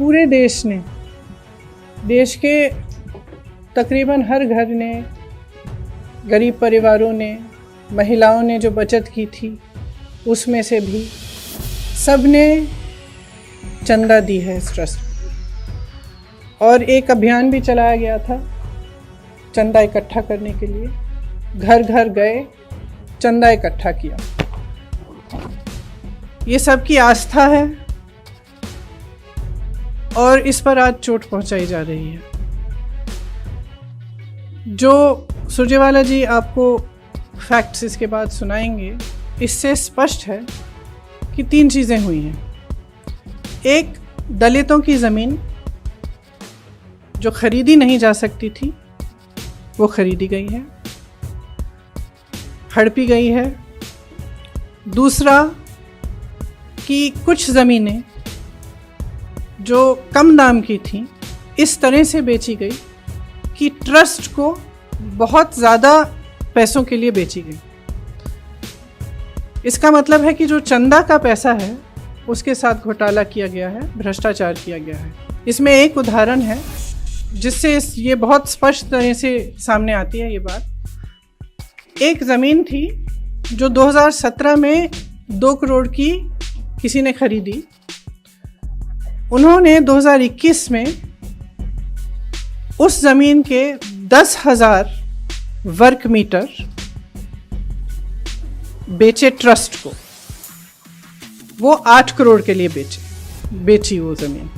पूरे देश ने, देश के तकरीबन हर घर ने, गरीब परिवारों ने, महिलाओं ने जो बचत की थी उसमें से भी सब ने चंदा दी है इस ट्रस्ट को। और एक अभियान भी चलाया गया था चंदा इकट्ठा करने के लिए। घर घर गए, चंदा इकट्ठा किया। ये सबकी आस्था है और इस पर आज चोट पहुंचाई जा रही है। जो सुरजेवाला जी आपको फैक्ट्स इसके बाद सुनाएंगे, इससे स्पष्ट है कि 3 चीज़ें हुई हैं। एक, दलितों की ज़मीन जो खरीदी नहीं जा सकती थी वो खरीदी गई है, हड़पी गई है। दूसरा कि कुछ ज़मीनें जो कम दाम की थी इस तरह से बेची गई कि ट्रस्ट को बहुत ज़्यादा पैसों के लिए बेची गई। इसका मतलब है कि जो चंदा का पैसा है उसके साथ घोटाला किया गया है, भ्रष्टाचार किया गया है। इसमें एक उदाहरण है जिससे ये बहुत स्पष्ट तरह से सामने आती है ये बात। एक ज़मीन थी जो 2017 में 2 करोड़ की किसी ने खरीदी। उन्होंने 2021 में उस ज़मीन के 10,000 वर्ग मीटर बेचे ट्रस्ट को। वो 8 करोड़ के लिए बेची वो ज़मीन।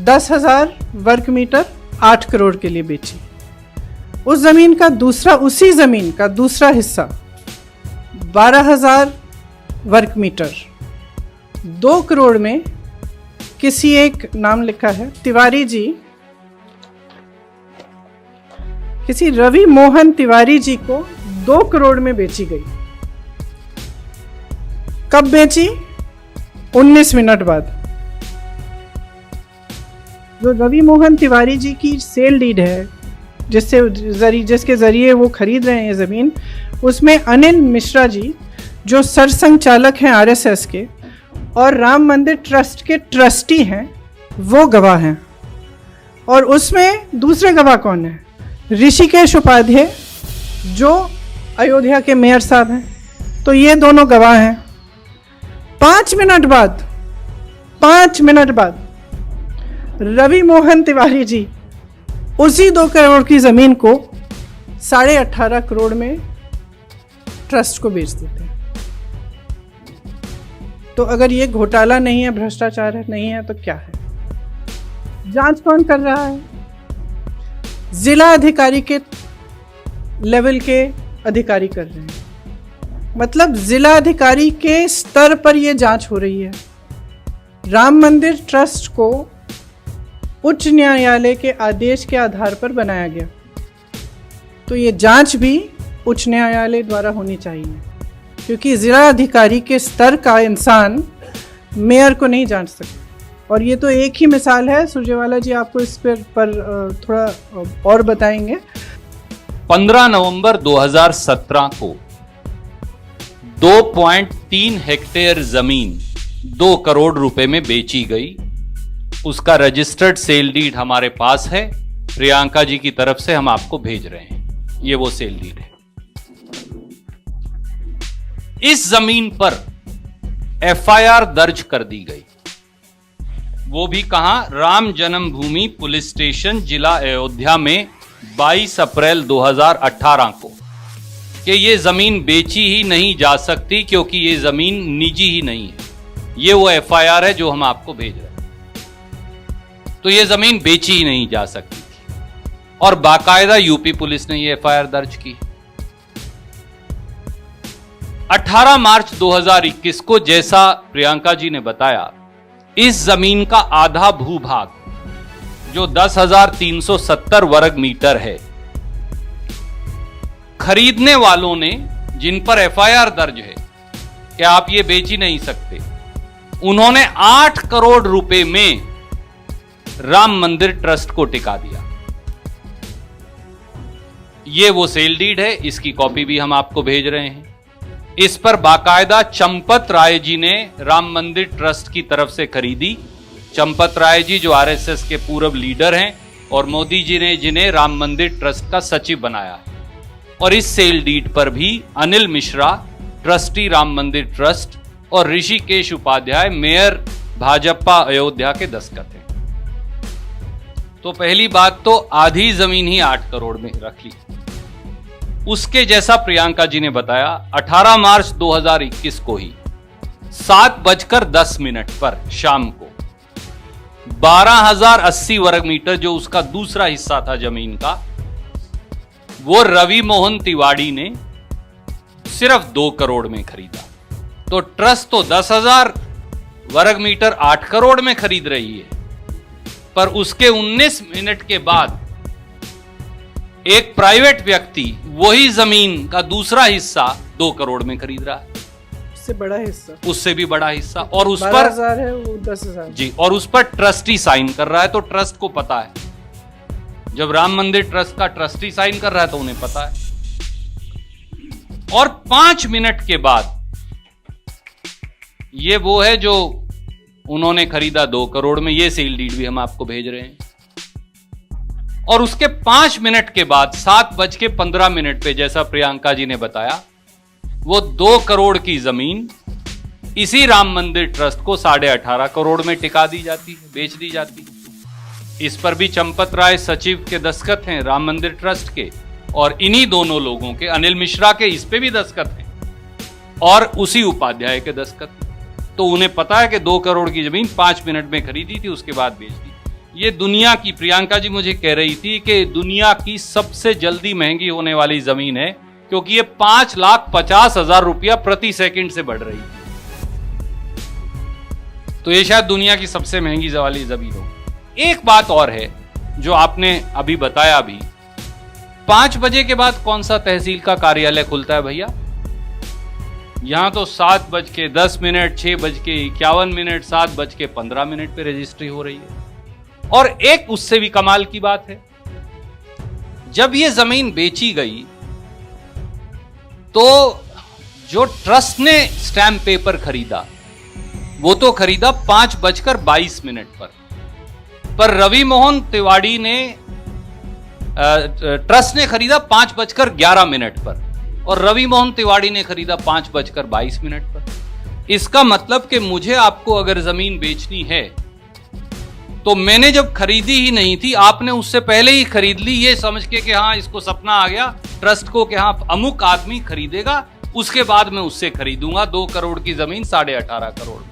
10,000 वर्ग मीटर 8 करोड़ के लिए बेची। उस ज़मीन का उसी ज़मीन का दूसरा हिस्सा 12,000 वर्ग मीटर 2 करोड़ में किसी एक, नाम लिखा है तिवारी जी, किसी रवि मोहन तिवारी जी को 2 करोड़ में बेची गई। कब बेची? 19 मिनट बाद। जो रवि मोहन तिवारी जी की सेल डीड है, जिसके जरिए वो खरीद रहे हैं ये ज़मीन, उसमें अनिल मिश्रा जी जो सरसंघचालक हैं आरएसएस के और राम मंदिर ट्रस्ट के ट्रस्टी हैं, वो गवाह हैं। और उसमें दूसरे गवाह कौन है? ऋषिकेश उपाध्याय जो अयोध्या के मेयर साहब हैं। तो ये दोनों गवाह हैं। 5 मिनट बाद रवि मोहन तिवारी जी उसी 2 करोड़ की ज़मीन को 18.5 करोड़ में ट्रस्ट को बेच देते हैं। तो अगर ये घोटाला नहीं है, भ्रष्टाचार है, नहीं है, तो क्या है? जांच कौन कर रहा है? जिला अधिकारी के लेवल के अधिकारी कर रहे हैं। मतलब जिला अधिकारी के स्तर पर यह जांच हो रही है। राम मंदिर ट्रस्ट को उच्च न्यायालय के आदेश के आधार पर बनाया गया, तो ये जांच भी उच्च न्यायालय द्वारा होनी चाहिए, क्योंकि जिला अधिकारी के स्तर का इंसान मेयर को नहीं जांच सकता। और ये तो एक ही मिसाल है। सुरजेवाला जी आपको इस पर थोड़ा और बताएंगे। 15 नवंबर 2017 को 2.3 हेक्टेयर जमीन 2 करोड़ रुपए में बेची गई। उसका रजिस्टर्ड सेल डीड हमारे पास है। प्रियंका जी की तरफ से हम आपको भेज रहे हैं। ये वो सेल डीड है। इस जमीन पर एफआईआर दर्ज कर दी गई। वो भी कहां? राम जन्मभूमि पुलिस स्टेशन, जिला अयोध्या में 22 अप्रैल 2018 को, कि ये जमीन बेची ही नहीं जा सकती क्योंकि ये जमीन निजी ही नहीं है। ये वो एफआईआर है जो हम आपको भेज रहे हैं। तो ये जमीन बेची ही नहीं जा सकती थी और बाकायदा यूपी पुलिस ने ये एफआईआर दर्ज की। 18 मार्च 2021 को, जैसा प्रियंका जी ने बताया, इस जमीन का आधा भूभाग जो 10,370 वर्ग मीटर है, खरीदने वालों ने, जिन पर एफआईआर दर्ज है कि आप ये बेच ही नहीं सकते, उन्होंने 8 करोड़ रुपए में राम मंदिर ट्रस्ट को टिका दिया। ये वो सेल डीड है। इसकी कॉपी भी हम आपको भेज रहे हैं। इस पर बाकायदा चंपत राय जी ने राम मंदिर ट्रस्ट की तरफ से खरीदी चंपत राय जी जो आरएसएस के पूर्व लीडर हैं और मोदी जी ने जिन्हें राम मंदिर ट्रस्ट का सचिव बनाया है। और इस सेल डीड पर भी अनिल मिश्रा ट्रस्टी राम मंदिर ट्रस्ट और ऋषिकेश उपाध्याय मेयर भाजपा अयोध्या के दस्तखत हैं। तो पहली बात तो आधी जमीन ही 8 करोड़ में रख ली। उसके जैसा प्रियंका जी ने बताया 18 मार्च 2021 को ही 7:10 पर शाम को 12,080 वर्ग मीटर जो उसका दूसरा हिस्सा था जमीन का, वो रवि मोहन तिवाड़ी ने सिर्फ 2 करोड़ में खरीदा। तो ट्रस्ट तो 10,000 वर्ग मीटर 8 करोड़ में खरीद रही है, पर उसके 19 मिनट के बाद एक प्राइवेट व्यक्ति वही जमीन का दूसरा हिस्सा 2 करोड़ में खरीद रहा है। उससे बड़ा हिस्सा, उससे भी बड़ा हिस्सा, और उस पर 12,000 है, वो 10,000 जी, और उस पर ट्रस्टी साइन कर रहा है। तो ट्रस्ट को पता है, जब राम मंदिर ट्रस्ट का ट्रस्टी साइन कर रहा है तो उन्हें पता है। और 5 मिनट के बाद ये वो है जो उन्होंने खरीदा 2 करोड़ में, ये सेल डीड भी हम आपको भेज रहे हैं। और उसके 5 मिनट के बाद 7:15 पे जैसा प्रियंका जी ने बताया, वो 2 करोड़ की जमीन इसी राम मंदिर ट्रस्ट को 18.5 करोड़ में टिका दी जाती है, बेच दी जाती है। इस पर भी चंपत राय सचिव के दस्तखत हैं राम मंदिर ट्रस्ट के, और इन्हीं दोनों लोगों के, अनिल मिश्रा के इस पे भी दस्तखत हैं और उसी उपाध्याय के दस्तखत। तो उन्हें पता है कि 2 करोड़ की जमीन 5 मिनट में खरीदी थी, उसके बाद बेच दी। ये दुनिया की, प्रियंका जी मुझे कह रही थी कि दुनिया की सबसे जल्दी महंगी होने वाली जमीन है, क्योंकि ये 5,50,000 रुपया प्रति सेकंड से बढ़ रही है। तो ये शायद दुनिया की सबसे महंगी वाली जमीन हो। एक बात और है जो आपने अभी बताया भी, 5 बजे के बाद कौन सा तहसील का कार्यालय खुलता है भैया? यहां तो 7:10, 6:51, 7:15 पे रजिस्ट्री हो रही है। और एक उससे भी कमाल की बात है, जब ये जमीन बेची गई तो जो ट्रस्ट ने स्टैम्प पेपर खरीदा वो तो खरीदा 5:22 पर रवि मोहन तिवाड़ी ने ट्रस्ट ने खरीदा 5:11 पर और रवि मोहन तिवाड़ी ने खरीदा 5:22 पर। इसका मतलब कि मुझे आपको अगर जमीन बेचनी है तो मैंने जब खरीदी ही नहीं थी, आपने उससे पहले ही खरीद ली, ये समझ के कि हाँ इसको सपना आ गया ट्रस्ट को कि हाँ अमुक आदमी खरीदेगा, उसके बाद मैं उससे खरीदूंगा 2 करोड़ की जमीन 18.5 करोड़।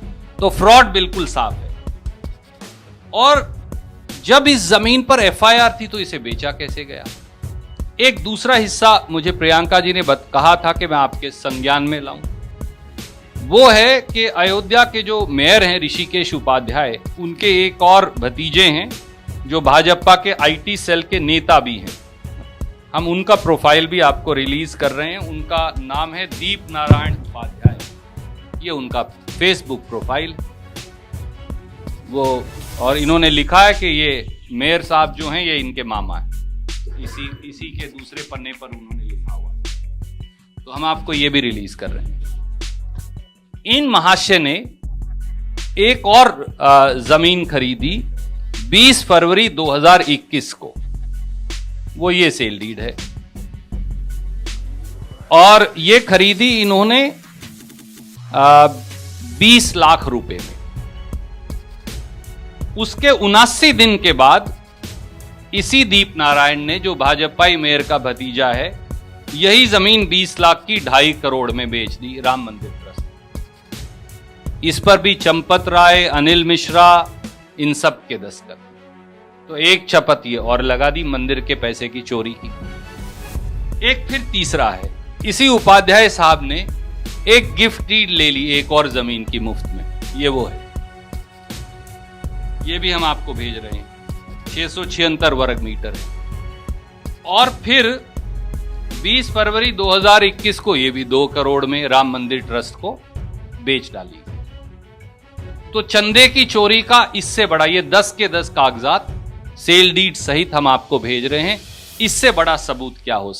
तो फ्रॉड बिल्कुल साफ है। और जब इस जमीन पर एफआईआर थी तो इसे बेचा कैसे गया? एक दूसरा हिस्सा मुझे प्रियंका जी ने कहा था कि मैं आपके संज्ञान में लाऊं, वो है कि अयोध्या के जो मेयर हैं ऋषिकेश उपाध्याय, उनके एक और भतीजे हैं जो भाजपा के आईटी सेल के नेता भी हैं। हम उनका प्रोफाइल भी आपको रिलीज कर रहे हैं। उनका नाम है दीप नारायण उपाध्याय, ये उनका फेसबुक प्रोफाइल वो, और इन्होंने लिखा है कि ये मेयर साहब जो हैं ये इनके मामा हैं। इसी के दूसरे पन्ने पर उन्होंने लिखा हुआ, तो हम आपको ये भी रिलीज कर रहे हैं। इन महाशय ने एक और जमीन खरीदी 20 फरवरी 2021 को, वो ये सेल डीड है, और ये खरीदी इन्होंने 20 लाख रुपए में। उसके 79 दिन के बाद इसी दीप नारायण ने, जो भाजपाई मेयर का भतीजा है, यही जमीन 20 लाख की 2.5 करोड़ में बेच दी राम मंदिर ट्रस्ट। इस पर भी चंपत राय, अनिल मिश्रा, इन सब के दस्तखत। तो एक चपत ये और लगा दी मंदिर के पैसे की चोरी की। एक फिर तीसरा है, इसी उपाध्याय साहब ने एक गिफ्ट डीड ले ली एक और जमीन की मुफ्त में, ये वो है, ये भी हम आपको भेज रहे हैं, 676 वर्ग मीटर है। और फिर 20 फरवरी 2021 को ये भी 2 करोड़ में राम मंदिर ट्रस्ट को बेच डाली। तो चंदे की चोरी का इससे बड़ा, ये 10 के 10 कागजात सेल डीड सहित हम आपको भेज रहे हैं, इससे बड़ा सबूत क्या हो सकता है?